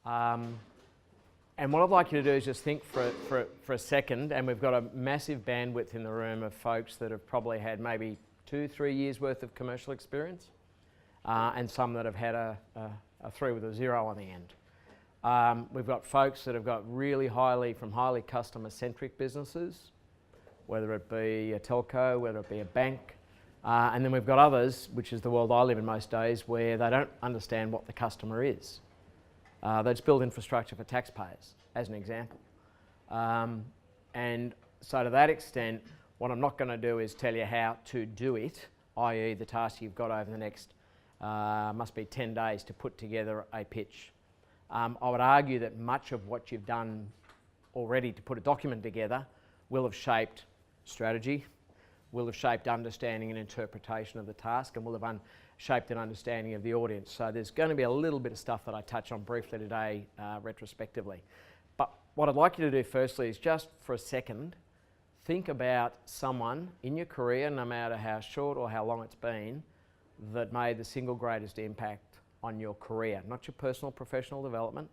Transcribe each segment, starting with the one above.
And what I'd like you to do is just think for a second, and we've got a massive bandwidth in the room of folks that have probably had maybe 2-3 years worth of commercial experience, and some that have had a 3 with a 0 on the end. We've got folks that have got really highly customer-centric businesses, whether it be a telco, whether it be a bank, and then we've got others, which is the world I live in most days, where they don't understand what the customer is. They just build infrastructure for taxpayers, as an example. And so to that extent, what I'm not going to do is tell you how to do it, i.e. the task you've got over the next, must be 10 days to put together a pitch. I would argue that much of what you've done already to put a document together will have shaped strategy, will have shaped understanding and interpretation of the task, and will have shaped an understanding of the audience. So there's going to be a little bit of stuff that I touch on briefly today, retrospectively. But what I'd like you to do firstly is just for a second, think about someone in your career, no matter how short or how long it's been, that made the single greatest impact on your career. Not your personal professional development,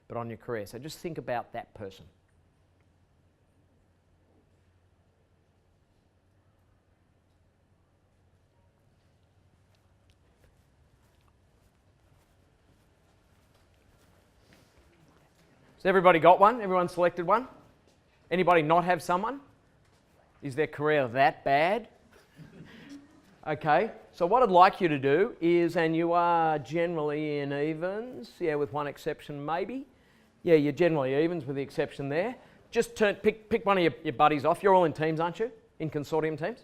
but on your career. So just think about that person. Has everybody got one? Everyone selected one? Anybody not have someone? Is their career that bad? Okay, so what I'd like you to do is, and you are generally in evens, yeah, with one exception maybe. Yeah, you're generally evens with the exception there. Just pick one of your buddies off. You're all in teams, aren't you? In consortium teams?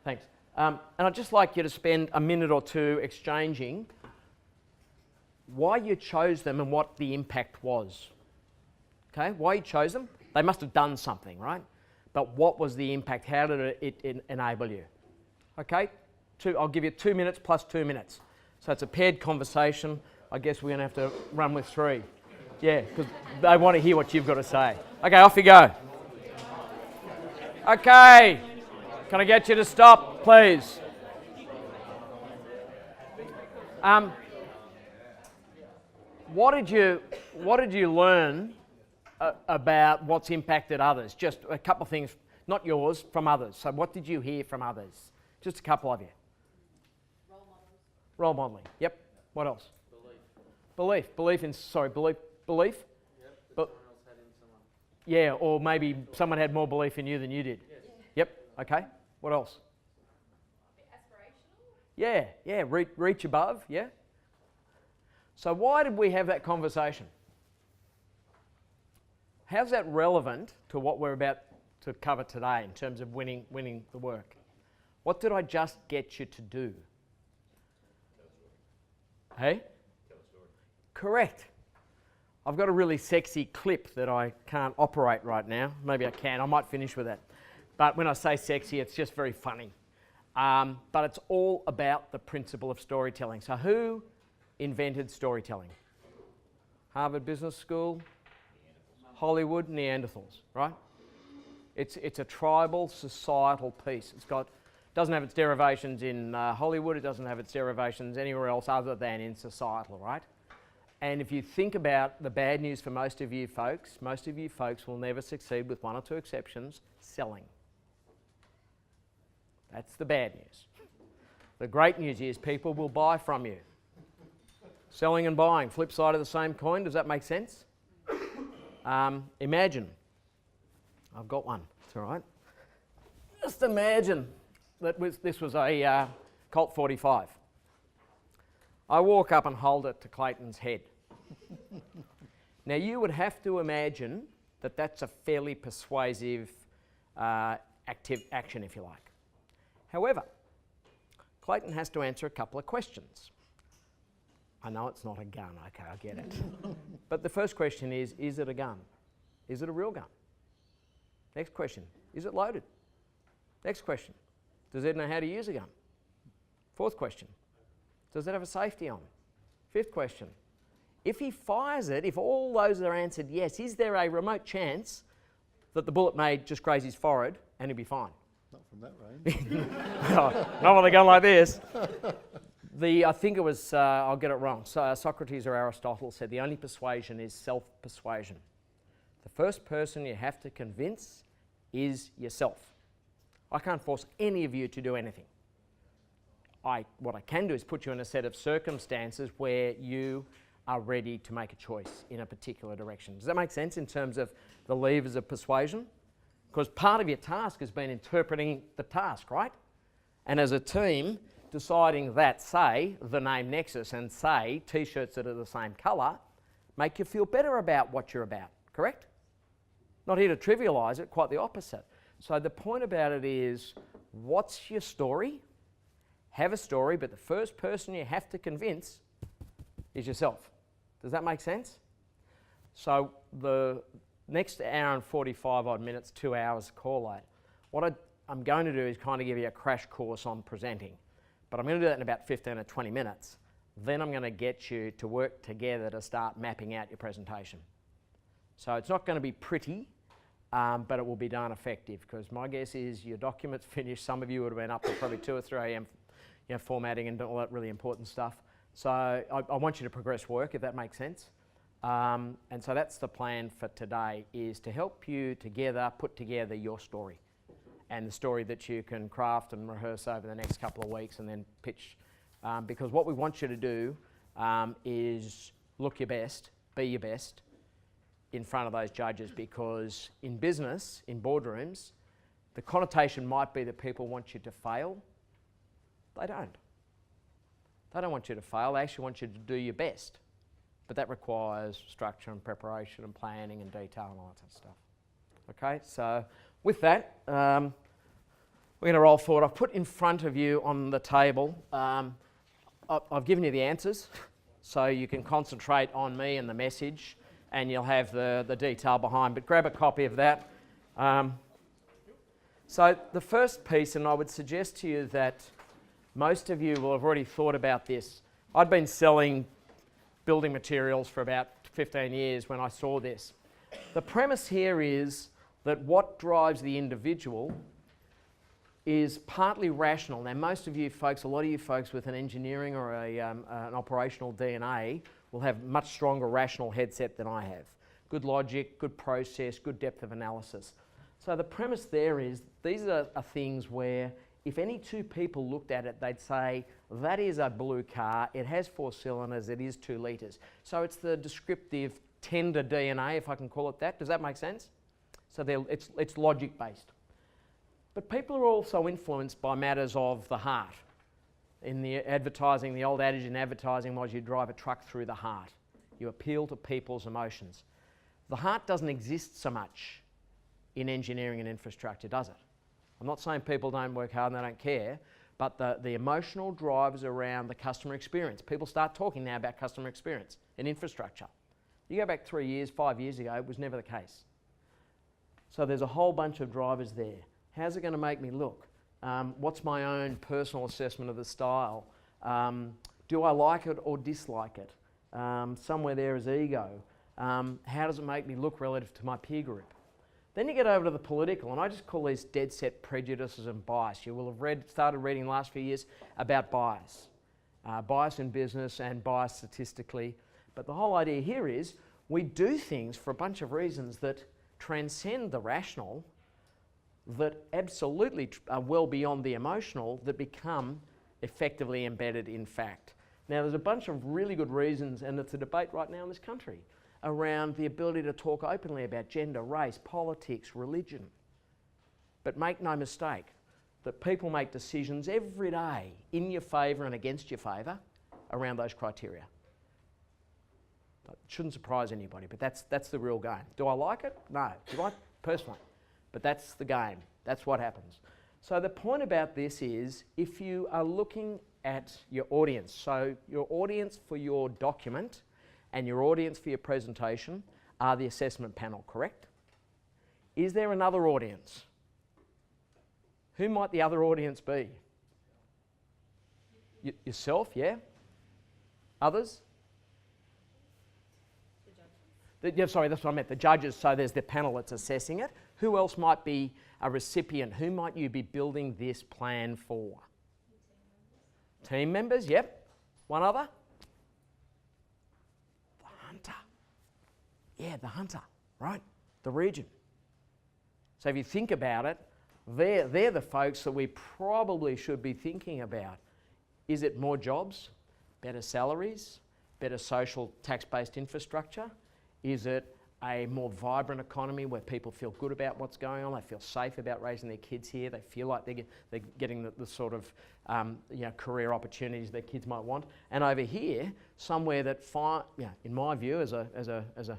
Thanks. And I'd just like you to spend a minute or two exchanging why you chose them and what the impact was. Okay, why you chose them? They must have done something, right? But what was the impact? How did it enable you? Okay, I'll give you 2 minutes plus 2 minutes. So it's a paired conversation. I guess we're going to have to run with 3. Yeah, because they want to hear what you've got to say. Okay, off you go. Okay, can I get you to stop, please? What did you learn about what's impacted others? Just a couple of things, not yours, from others. So what did you hear from others? Just a couple of you. Role models. Role modelling, yep. What else? Belief. Belief. Yep, that someone else had in someone. Yeah, or maybe someone had more belief in you than you did. Yes. Yep, okay. What else? Aspirational? Yeah, reach above, yeah. So why did we have that conversation? How's that relevant to what we're about to cover today in terms of winning the work? What did I just get you to do? Tell a story. Hey? Tell a story. Correct. I've got a really sexy clip that I can't operate right now. Maybe I can. I might finish with that. But when I say sexy, it's just very funny. But it's all about the principle of storytelling. So who invented storytelling? Harvard Business School? Hollywood, Neanderthals, right? It's a tribal, societal piece. Doesn't have its derivations in Hollywood. It doesn't have its derivations anywhere else other than in societal, right? And if you think about the bad news for most of you folks will never succeed, with 1 or 2 exceptions, selling. That's the bad news. The great news is people will buy from you. Selling and buying, flip side of the same coin. Does that make sense? Imagine, I've got one, it's all right. Just imagine that this was a Colt 45. I walk up and hold it to Clayton's head. Now you would have to imagine that that's a fairly persuasive active action, if you like. However, Clayton has to answer a couple of questions. I know it's not a gun, okay, I get it. But the first question is it a gun? Is it a real gun? Next question, is it loaded? Next question, does it know how to use a gun? Fourth question, does it have a safety on? Fifth question, if he fires it, if all those are answered yes, is there a remote chance that the bullet may just graze his forehead and he'll be fine? Not from that range. Not with a gun like this. I think it was, I'll get it wrong. So, Socrates or Aristotle said the only persuasion is self-persuasion. The first person you have to convince is yourself. I can't force any of you to do anything. What I can do is put you in a set of circumstances where you are ready to make a choice in a particular direction. Does that make sense in terms of the levers of persuasion? Because part of your task has been interpreting the task, right? And as a team, deciding that, say, the name Nexus and say, t-shirts that are the same colour, make you feel better about what you're about, correct? Not here to trivialise it, quite the opposite. So the point about it is, what's your story? Have a story, but the first person you have to convince is yourself. Does that make sense? So the next hour and 45 odd minutes, 2 hours call out, what I'm going to do is kind of give you a crash course on presenting. But I'm going to do that in about 15 or 20 minutes. Then I'm going to get you to work together to start mapping out your presentation. So it's not going to be pretty, but it will be darn effective, because my guess is your document's finished. Some of you would have been up till probably 2 or 3 a.m. Formatting and all that really important stuff. So I want you to progress work, if that makes sense. And so that's the plan for today, is to help you together put together your story, and the story that you can craft and rehearse over the next couple of weeks and then pitch. Because what we want you to do is look your best, be your best in front of those judges, because in business, in boardrooms, the connotation might be that people want you to fail. They don't. They don't want you to fail, they actually want you to do your best. But that requires structure and preparation and planning and detail and all that sort of stuff. Okay, so with that, we're going to roll forward. I've put in front of you on the table, I've given you the answers, so you can concentrate on me and the message, and you'll have the detail behind. But grab a copy of that. So the first piece, and I would suggest to you that most of you will have already thought about this. I'd been selling building materials for about 15 years when I saw this. The premise here is that what drives the individual is partly rational. Now, most of you folks, a lot of you folks with an engineering or an operational DNA will have much stronger rational headset than I have. Good logic, good process, good depth of analysis. So the premise there is these are things where if any two people looked at it, they'd say, that is a blue car, it has 4 cylinders, it is 2 litres. So it's the descriptive tender DNA, if I can call it that. Does that make sense? So it's logic-based. But people are also influenced by matters of the heart. In the advertising, the old adage in advertising was you drive a truck through the heart. You appeal to people's emotions. The heart doesn't exist so much in engineering and infrastructure, does it? I'm not saying people don't work hard and they don't care, but the emotional drivers around the customer experience. People start talking now about customer experience in infrastructure. You go back 3 years, 5 years ago, it was never the case. So there's a whole bunch of drivers there. How's it going to make me look? What's my own personal assessment of the style? Do I like it or dislike it? Somewhere there is ego. How does it make me look relative to my peer group? Then you get over to the political, and I just call these dead set prejudices and bias. You will have started reading the last few years about bias. Bias in business and bias statistically. But the whole idea here is we do things for a bunch of reasons that transcend the rational, that absolutely are well beyond the emotional, that become effectively embedded in fact. Now there's a bunch of really good reasons, and it's a debate right now in this country, around the ability to talk openly about gender, race, politics, religion. But make no mistake that people make decisions every day in your favour and against your favour around those criteria. It shouldn't surprise anybody, but that's the real game. Do I like it? No. Do I? Personally. But that's the game. That's what happens. So the point about this is, if you are looking at your audience, so your audience for your document and your audience for your presentation are the assessment panel, correct? Is there another audience? Who might the other audience be? Yourself, yeah? Others? The judges. Yeah, sorry, that's what I meant, the judges. So there's the panel that's assessing it. Who else might be a recipient? Who might you be building this plan for? Team members, yep. One other? The hunter. Yeah, the hunter, right? The region. So if you think about it, they're the folks that we probably should be thinking about. Is it more jobs, better salaries, better social tax-based infrastructure? Is it a more vibrant economy where people feel good about what's going on, they feel safe about raising their kids here, they feel like they're getting the sort of career opportunities their kids might want? And over here, somewhere that, in my view, as a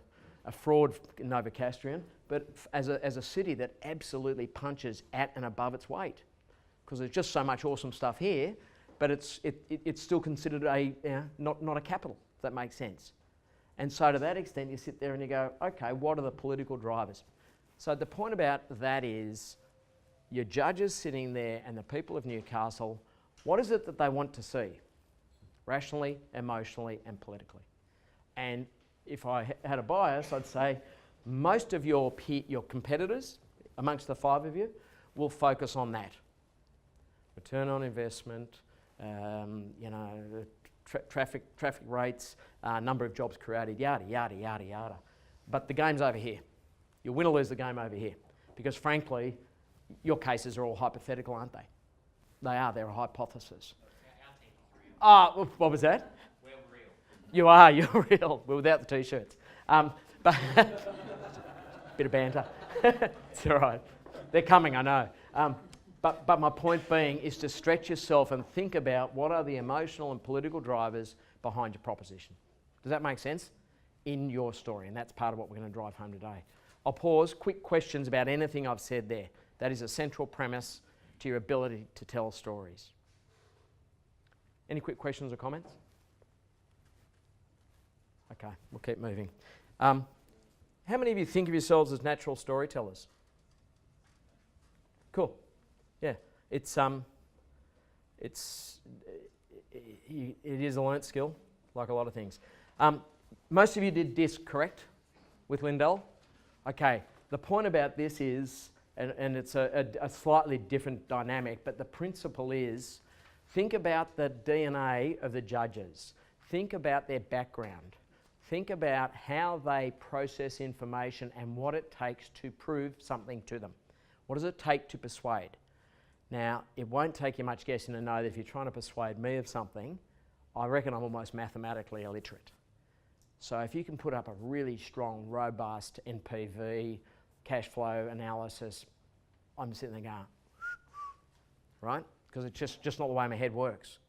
fraud Novocastrian, but as a city that absolutely punches at and above its weight, because there's just so much awesome stuff here, but it's still considered not a capital, if that makes sense. And so to that extent, you sit there and you go, okay, what are the political drivers? So the point about that is your judges sitting there and the people of Newcastle, what is it that they want to see? Rationally, emotionally, and politically. And if I had a bias, I'd say most of your competitors, amongst the five of you, will focus on that. Return on investment, traffic rates, number of jobs created, yada, yada, yada, yada. But the game's over here. You win or lose the game over here. Because frankly, your cases are all hypothetical, aren't they? They are, they're a hypothesis. What was that? We're real. You are, you're real. We're without the t-shirts. But bit of banter. It's all right. They're coming, I know. But my point being is to stretch yourself and think about what are the emotional and political drivers behind your proposition. Does that make sense? In your story, and that's part of what we're going to drive home today. I'll pause. Quick questions about anything I've said there. That is a central premise to your ability to tell stories. Any quick questions or comments? Okay, we'll keep moving. How many of you think of yourselves as natural storytellers? Cool. Yeah, it is a learnt skill, like a lot of things. Most of you did DISC, correct, with Lindell? Okay, the point about this is, and it's a slightly different dynamic, but the principle is, think about the DNA of the judges. Think about their background. Think about how they process information and what it takes to prove something to them. What does it take to persuade? Now, it won't take you much guessing to know that if you're trying to persuade me of something, I reckon I'm almost mathematically illiterate. So if you can put up a really strong, robust NPV, cash flow analysis, I'm sitting there going, right? Because it's just not the way my head works.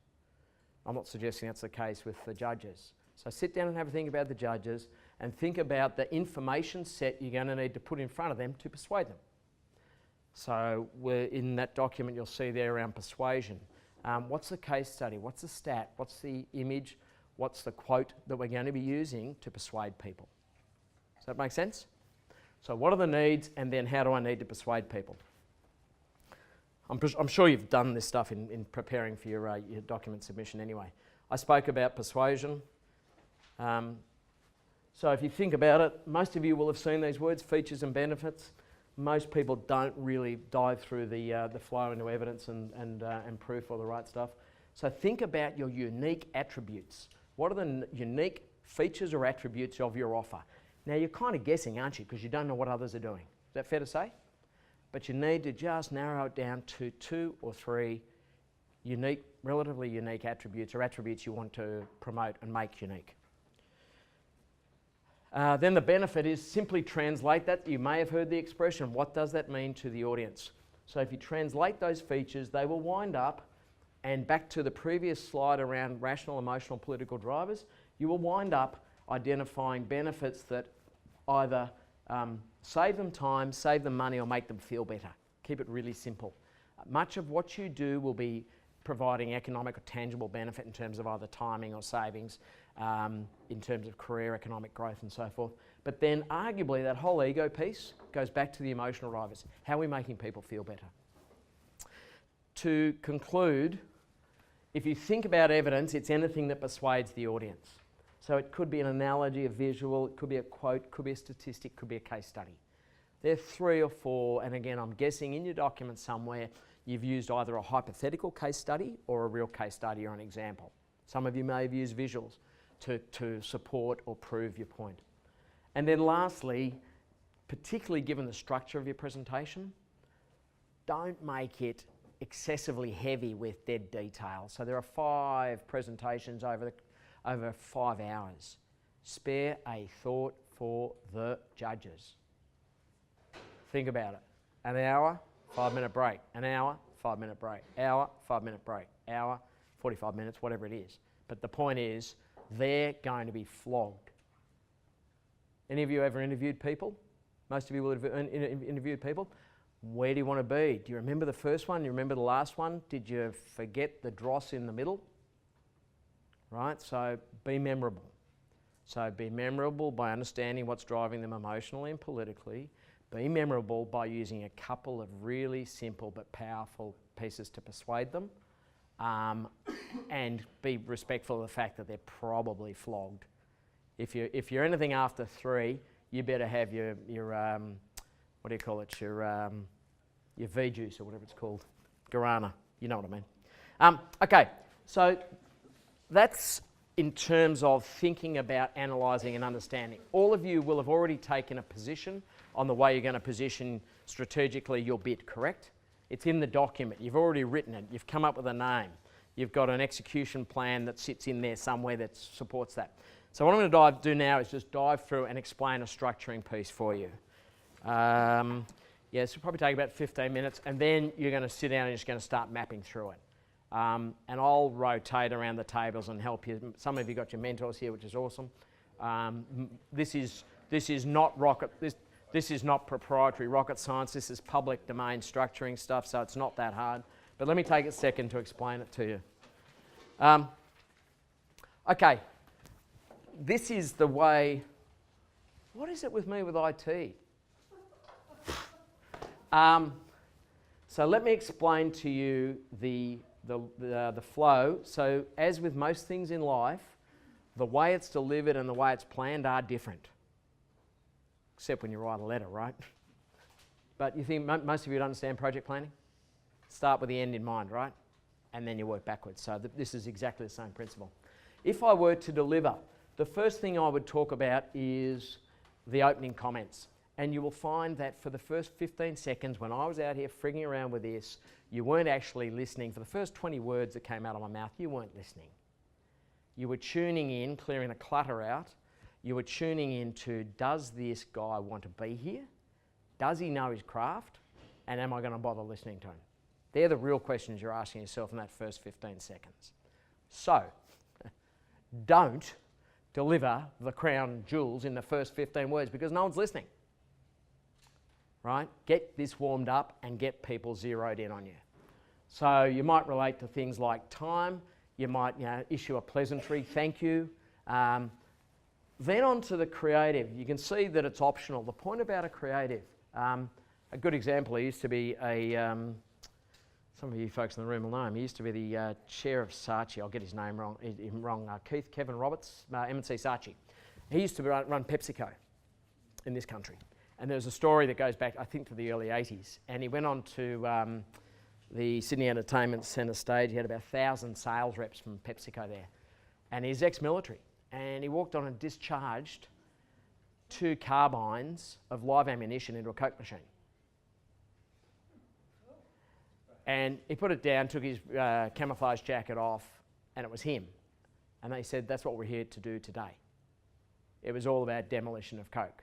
I'm not suggesting that's the case with the judges. So sit down and have a think about the judges and think about the information set you're going to need to put in front of them to persuade them. So in that document you'll see there around persuasion. What's the case study? What's the stat? What's the image? What's the quote that we're going to be using to persuade people? Does that make sense? So what are the needs, and then how do I need to persuade people? I'm sure you've done this stuff in preparing for your document submission anyway. I spoke about persuasion. So if you think about it, most of you will have seen these words, features and benefits. Most people don't really dive through the flow into evidence and proof or the right stuff. So think about your unique attributes. What are the unique features or attributes of your offer? Now you're kind of guessing, aren't you? Because you don't know what others are doing. Is that fair to say? But you need to just narrow it down to 2 or 3 unique, relatively unique attributes or attributes you want to promote and make unique. Then the benefit is simply translate that. You may have heard the expression, what does that mean to the audience? So if you translate those features, they will wind up, and back to the previous slide around rational, emotional, political drivers, you will wind up identifying benefits that either save them time, save them money, or make them feel better. Keep it really simple. Much of what you do will be providing economic or tangible benefit in terms of either timing or savings, in terms of career, economic growth and so forth. But then arguably that whole ego piece goes back to the emotional drivers. How are we making people feel better? To conclude, if you think about evidence, it's anything that persuades the audience. So it could be an analogy, a visual, it could be a quote, could be a statistic, could be a case study. There are 3 or 4, and again, I'm guessing in your document somewhere, you've used either a hypothetical case study or a real case study or an example. Some of you may have used visuals to support or prove your point. And then lastly, particularly given the structure of your presentation, don't make it excessively heavy with dead detail. So there are 5 presentations over 5 hours. Spare a thought for the judges. Think about it. An hour, 5-minute break. An hour, 5-minute break. Hour, 5-minute break. Hour, 45 minutes, whatever it is. But the point is, they're going to be flogged. Any of you ever interviewed people? Most of you will have interviewed people. Where do you want to be? Do you remember the first one? Do you remember the last one? Did you forget the dross in the middle? Right, so be memorable. So be memorable by understanding what's driving them emotionally and politically. Be memorable by using a couple of really simple but powerful pieces to persuade them. And be respectful of the fact that they're probably flogged. If you're anything after 3, you better have your what do you call it? Your V juice or whatever it's called, guarana. You know what I mean. Okay, so that's in terms of thinking about analysing and understanding. All of you will have already taken a position on the way you're going to position strategically your bit, correct? It's in the document. You've already written it. You've come up with a name. You've got an execution plan that sits in there somewhere that supports that. So what I'm going to do now is just dive through and explain a structuring piece for you. Yes, it'll probably take about 15 minutes, and then you're going to sit down and you're just going to start mapping through it. And I'll rotate around the tables and help you. Some of you got your mentors here, which is awesome. This is not This is not proprietary rocket science. This is public domain structuring stuff, so it's not that hard. But let me take a second to explain it to you. Okay, this is the way. What is it with me with IT? So let me explain to you the flow. So as with most things in life, the way it's delivered and the way it's planned are different. Except when you write a letter, right? But you think most of you would understand project planning? Start with the end in mind, right? And then you work backwards. So this is exactly the same principle. If I were to deliver, the first thing I would talk about is the opening comments. And you will find that for the first 15 seconds when I was out here frigging around with this, you weren't actually listening. For the first 20 words that came out of my mouth, you weren't listening. You were tuning in, clearing the clutter out. You were tuning into, does this guy want to be here? Does he know his craft? And am I going to bother listening to him? They're the real questions you're asking yourself in that first 15 seconds. So, don't deliver the crown jewels in the first 15 words because no one's listening. Right? Get this warmed up and get people zeroed in on you. So you might relate to things like time. You might issue a pleasantry, thank you. Then on to the creative. You can see that it's optional. The point about a creative, a good example, he used to be some of you folks in the room will know him, he used to be the chair of Saatchi. I'll get his name wrong. Kevin Roberts, M&C Saatchi. He used to run PepsiCo in this country. And there's a story that goes back, I think, to the early 80s. And he went on to the Sydney Entertainment Centre stage. He had about 1,000 sales reps from PepsiCo there. And he's ex-military. And he walked on and discharged 2 carbines of live ammunition into a Coke machine. And he put it down, took his camouflage jacket off, and it was him. And they said, that's what we're here to do today. It was all about demolition of Coke.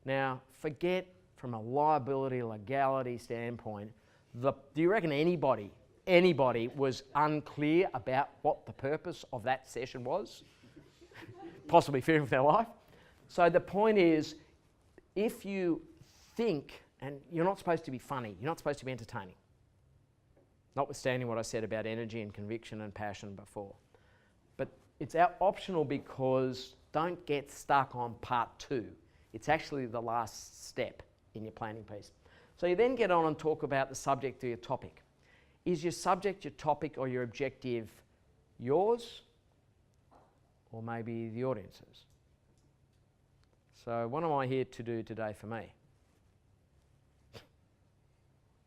Now, forget from a liability, legality standpoint, do you reckon anybody was unclear about what the purpose of that session was? Possibly fearing for their life. So the point is, if you think, and you're not supposed to be funny, you're not supposed to be entertaining, notwithstanding what I said about energy and conviction and passion before. But it's optional because don't get stuck on part 2. It's actually the last step in your planning piece. So you then get on and talk about the subject or your topic. Is your subject, your topic, or your objective yours, or maybe the audience's? So what am I here to do today for me?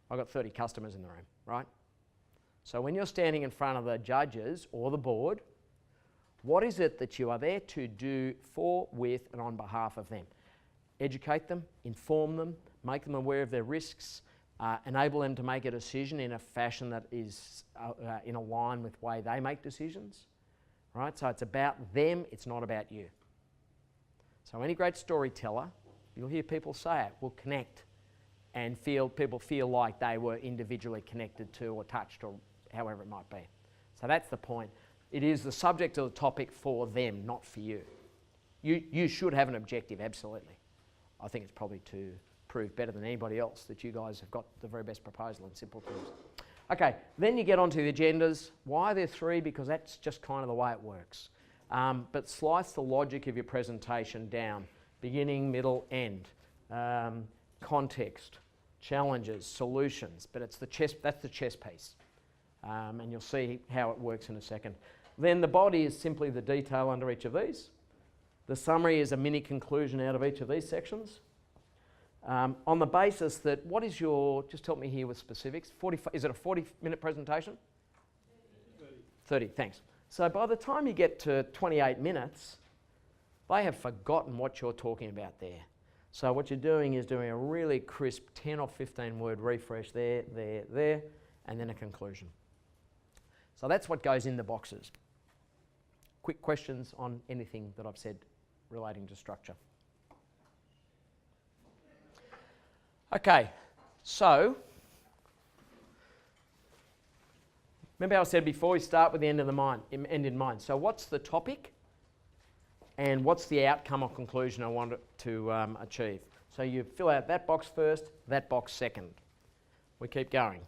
I've got 30 customers in the room, right? So when you're standing in front of the judges or the board, What is it that you are there to do for, with, and on behalf of them? Educate them, inform them, make them aware of their risks, enable them to make a decision in a fashion that is in a line with the way they make decisions. Right? So it's about them, it's not about you. So any great storyteller, you'll hear people say it, will connect and people feel like they were individually connected to or touched or however it might be. So that's the point. It is the subject of the topic for them, not for you. You should have an objective, absolutely. I think it's probably to prove better than anybody else that you guys have got the very best proposal in simple terms. Okay, then you get onto the agendas. Why are there 3? Because that's just kind of the way it works. But slice the logic of your presentation down. Beginning, middle, end. Context, challenges, solutions. But it's that's the chess piece. And you'll see how it works in a second. Then the body is simply the detail under each of these. The summary is a mini conclusion out of each of these sections. On the basis that, what is your, just help me here with specifics, is it a 40-minute presentation? 30, thanks. So by the time you get to 28 minutes, they have forgotten what you're talking about there. So what you're doing is doing a really crisp 10 or 15 word refresh there, and then a conclusion. So that's what goes in the boxes. Quick questions on anything that I've said relating to structure. Okay, so remember how I said before, we start with the end in mind. So what's the topic and what's the outcome or conclusion I want to achieve? So you fill out that box first, that box second. We keep going.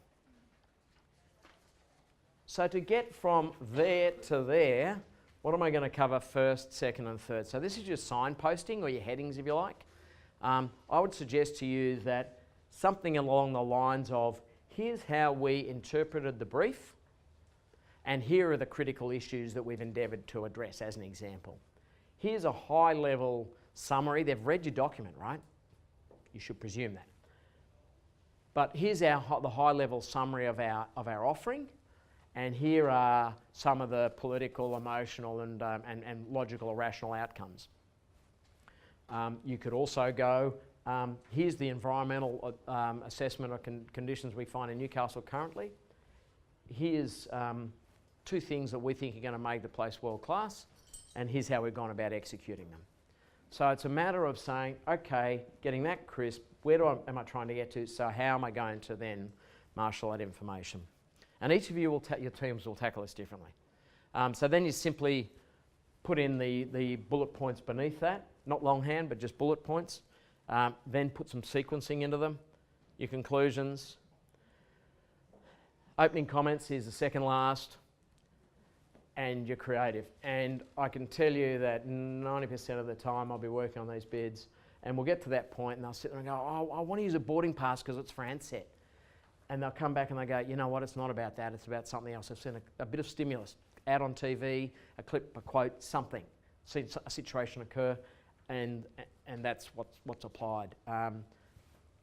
So to get from there to there, what am I going to cover first, second and third? So this is your signposting or your headings if you like. I would suggest to you that something along the lines of, here's how we interpreted the brief and here are the critical issues that we've endeavoured to address as an example. Here's a high level summary. They've read your document, right? You should presume that. But here's the high level summary of our offering. And here are some of the political, emotional, and logical or rational outcomes. You could also go, here's the environmental assessment of conditions we find in Newcastle currently. Here's 2 things that we think are going to make the place world class, and here's how we've gone about executing them. So it's a matter of saying, okay, getting that crisp, where am I trying to get to? So how am I going to then marshal that information? And each of you your teams will tackle this differently. So then you simply put in the bullet points beneath that, not longhand, but just bullet points. Then put some sequencing into them, your conclusions. Opening comments is the second last, and your creative. And I can tell you that 90% of the time I'll be working on these bids, and we'll get to that point and they'll sit there and go, oh, I want to use a boarding pass because it's for Ansett. And they'll come back and they go, you know what, it's not about that, it's about something else. I've seen a bit of stimulus, ad on TV, a clip, a quote, something. Seen a situation occur, and that's what's applied. I'm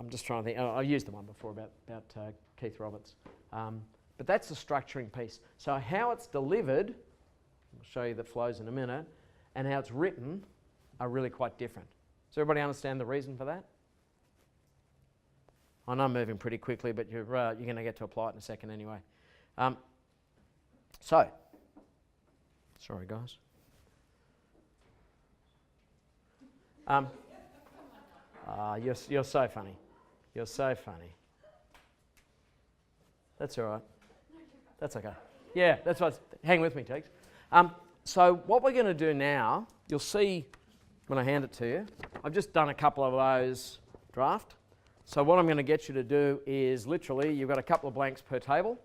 just trying to think, I've used the one before about Keith Roberts. But that's the structuring piece. So how it's delivered, I'll show you the flows in a minute, and how it's written are really quite different. Does everybody understand the reason for that? I know I'm moving pretty quickly, but you're going to get to apply it in a second anyway. Sorry guys. You're so funny. You're so funny. That's all right. That's okay. Yeah, that's what. Hang with me, Teeks. So what we're going to do now, you'll see when I hand it to you. I've just done a couple of those draft. So what I'm going to get you to do is literally, you've got a couple of blanks per table.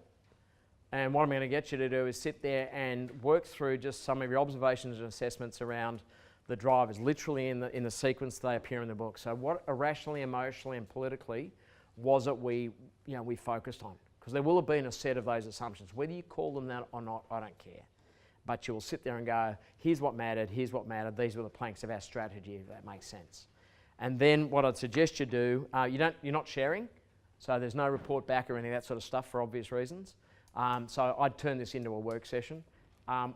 And what I'm going to get you to do is sit there and work through just some of your observations and assessments around the drivers, literally in the sequence they appear in the book. So what irrationally, emotionally, and politically was it we focused on? Because there will have been a set of those assumptions. Whether you call them that or not, I don't care. But you will sit there and go, here's what mattered, these were the planks of our strategy, if that makes sense. And then what I'd suggest you do, you're not sharing, so there's no report back or any of that sort of stuff for obvious reasons. So I'd turn this into a work session.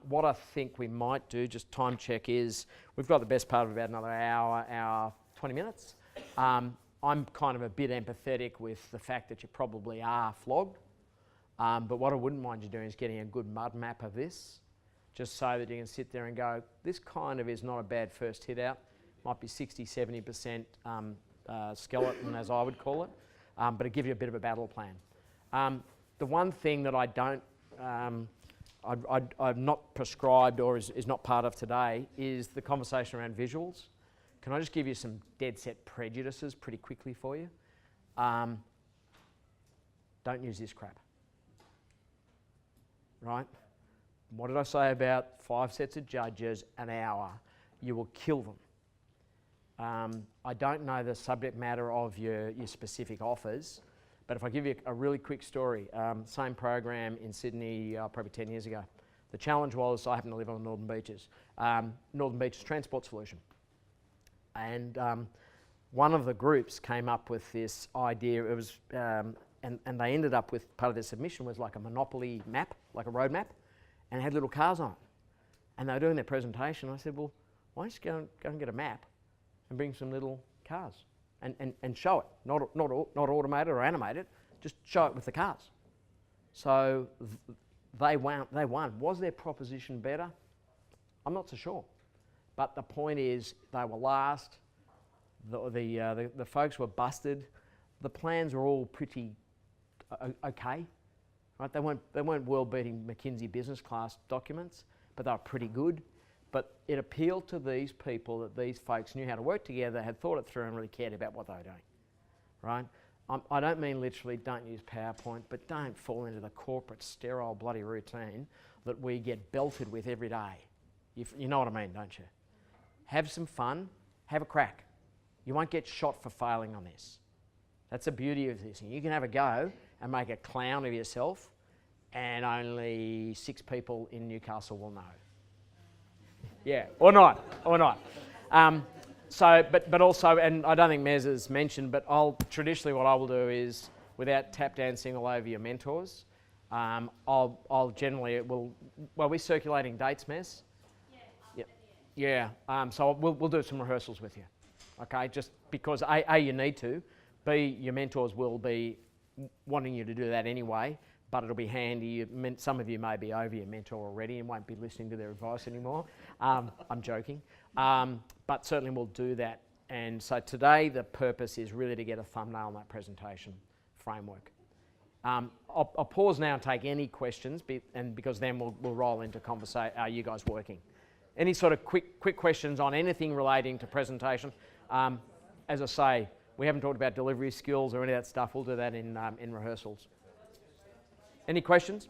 What I think we might do, just time check, is we've got the best part of about another hour, 20 minutes. I'm kind of a bit empathetic with the fact that you probably are flogged. But what I wouldn't mind you doing is getting a good mud map of this, just so that you can sit there and go, this kind of is not a bad first hit out. Might be 60, 70% skeleton, as I would call it, but it'll give you a bit of a battle plan. The one thing that I don't, I'm not prescribed or is not part of today is the conversation around visuals. Can I just give you some dead set prejudices pretty quickly for you? Don't use this crap. Right? What did I say about 5 sets of judges, an hour? You will kill them. I don't know the subject matter of your specific offers, but if I give you a really quick story, same program in Sydney probably 10 years ago. The challenge was, I happen to live on the Northern Beaches, Northern Beaches Transport Solution. And one of the groups came up with this idea. It was, and they ended up with, part of their submission was like a monopoly map, like a road map, and it had little cars on it. And they were doing their presentation. I said, well, why don't you go and get a map and bring some little cars and show it, not automated or animated, just show it with the cars. So they won. Was their proposition better? I'm not so sure. But the point is, they were last. The folks were busted. The plans were all pretty okay, right? They weren't world-beating McKinsey business class documents, but they were pretty good. But it appealed to these people that these folks knew how to work together, had thought it through, and really cared about what they were doing, right? I don't mean literally don't use PowerPoint, but don't fall into the corporate sterile bloody routine that we get belted with every day. You know what I mean, don't you? Have some fun, have a crack. You won't get shot for failing on this. That's the beauty of this. You can have a go and make a clown of yourself, and only 6 people in Newcastle will know. Yeah, or not. But also, and I don't think Mez has mentioned, but traditionally what I will do is, without tap dancing all over your mentors, I'll generally, are we circulating dates, Mez? Yeah. So we'll do some rehearsals with you, okay? Just because A, you need to, B, your mentors will be wanting you to do that anyway, but it'll be handy. Some of you may be over your mentor already and won't be listening to their advice anymore. I'm joking. But certainly we'll do that. And so today the purpose is really to get a thumbnail on that presentation framework. I'll pause now and take any questions, because then we'll roll into conversation. Are you guys working? Any sort of quick questions on anything relating to presentation? As I say, we haven't talked about delivery skills or any of that stuff. We'll do that in rehearsals. Any questions?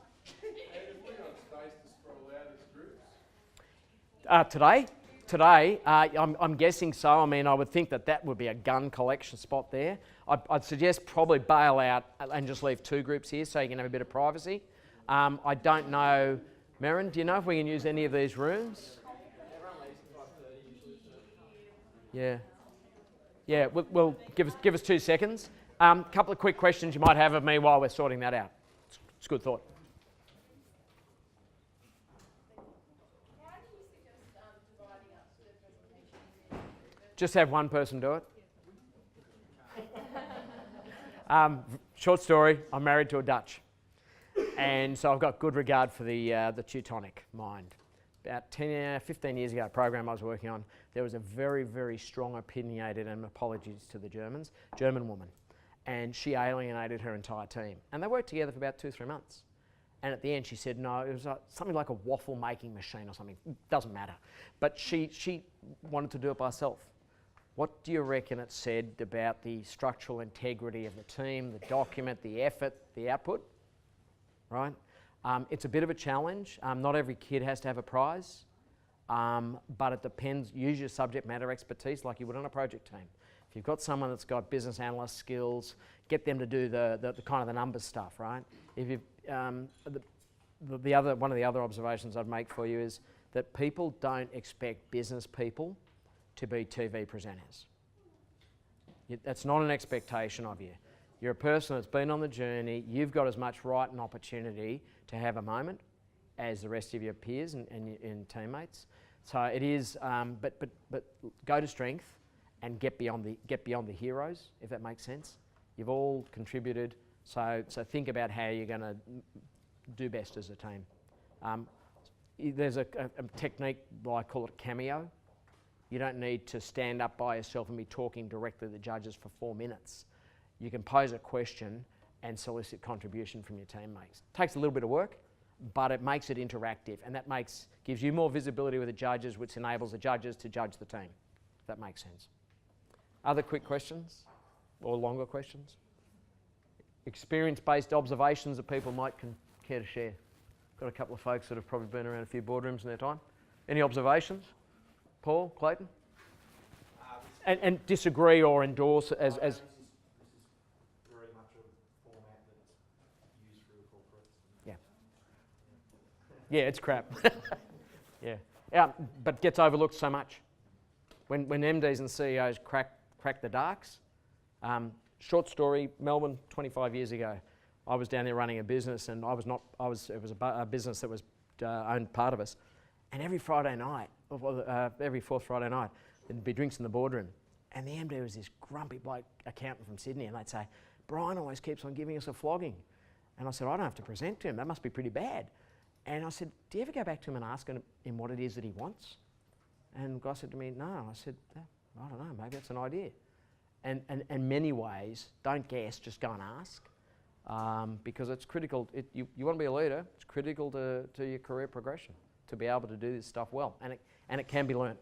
Today, I'm guessing so. I mean, I would think that would be a gun collection spot there. I'd suggest probably bail out and just leave 2 groups here so you can have a bit of privacy. I don't know, Merrin, do you know if we can use any of these rooms? Yeah. We'll give us 2 seconds. Couple of quick questions you might have of me while we're sorting that out. It's a good thought. Why do you suggest dividing up the presentation? Just have one person do it. Short story, I'm married to a Dutch. And so I've got good regard for the Teutonic mind. About 15 years ago, a program I was working on, there was a very, very strong opinionated, and apologies to the German woman. And she alienated her entire team. And they worked together for about 2-3 months. And at the end she said, no, it was something like a waffle making machine or something, doesn't matter. But she wanted to do it by herself. What do you reckon it said about the structural integrity of the team, the document, the effort, the output, right? It's a bit of a challenge. Not every kid has to have a prize, but it depends. Use your subject matter expertise like you would on a project team. If you've got someone that's got business analyst skills, get them to do the kind of the numbers stuff, right? If you one of the other observations I'd make for you is that people don't expect business people to be TV presenters. That's not an expectation of you. You're a person that's been on the journey. You've got as much right and opportunity to have a moment as the rest of your peers and teammates. So it is, but go to strength and get beyond the heroes, if that makes sense. You've all contributed, so think about how you're going to do best as a team. There's a technique, well, I call it cameo. You don't need to stand up by yourself and be talking directly to the judges for 4 minutes. You can pose a question and solicit contribution from your teammates. It takes a little bit of work, but it makes it interactive, and that gives you more visibility with the judges, which enables the judges to judge the team, if that makes sense. Other quick questions or longer questions? Experience-based observations that people might care to share. Got a couple of folks that have probably been around a few boardrooms in their time. Any observations? Paul, Clayton? And disagree or endorse as This is very much a format that's used for corporates. Yeah. Yeah, it's crap. Yeah, but gets overlooked so much. When MDs and CEOs crack the darks. Short story, Melbourne, 25 years ago, I was down there running a business, and it was a business that was owned part of us. And every Friday night, every fourth Friday night, there'd be drinks in the boardroom. And the MD was this grumpy bloke accountant from Sydney, and they'd say, "Brian always keeps on giving us a flogging." And I said, "I don't have to present to him, that must be pretty bad." And I said, "Do you ever go back to him and ask him what it is that he wants?" And the guy said to me, "No." I said, "I don't know, maybe that's an idea." And in many ways, don't guess, just go and ask. Because it's critical. You want to be a leader, it's critical to your career progression to be able to do this stuff well, and it can be learnt.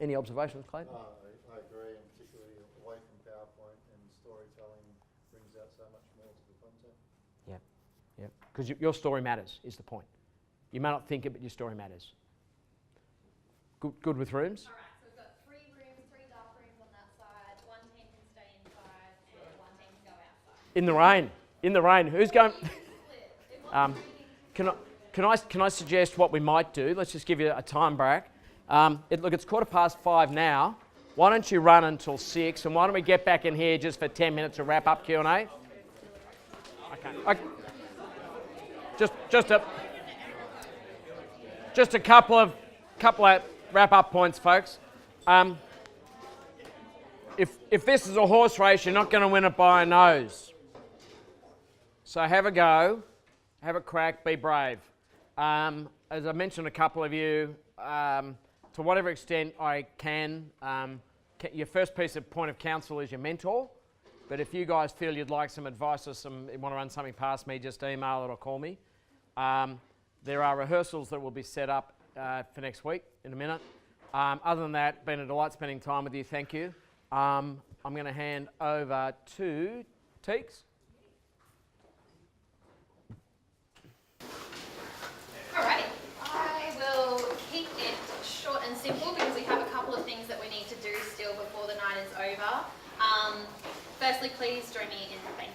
Any observations, Clayton? I agree, and particularly away from PowerPoint and storytelling brings out so much more to the content. Yeah, because your story matters is the point. You may not think it, but your story matters. Good with rooms? All right, so we've got 3 rooms, 3 dark rooms on that side. 1 team can stay inside, and 1 team can go outside. In the rain. Who's going? Split. Can I suggest what we might do? Let's just give you a time break. Look, it's 5:15 now. Why don't you run until 6, and why don't we get back in here just for 10 minutes to wrap up Q&A? Okay. Just a couple of wrap-up points, folks. If this is a horse race, you're not going to win it by a nose. So have a go, have a crack, be brave. As I mentioned, a couple of you, to whatever extent I can, your first piece of point of counsel is your mentor. But if you guys feel you'd like some advice or you want to run something past me, just email it or call me. There are rehearsals that will be set up for next week in a minute. Other than that, been a delight spending time with you. Thank you. I'm going to hand over to Teeks. Alrighty, I will keep it short and simple because we have a couple of things that we need to do still before the night is over. Firstly, please join me in thanking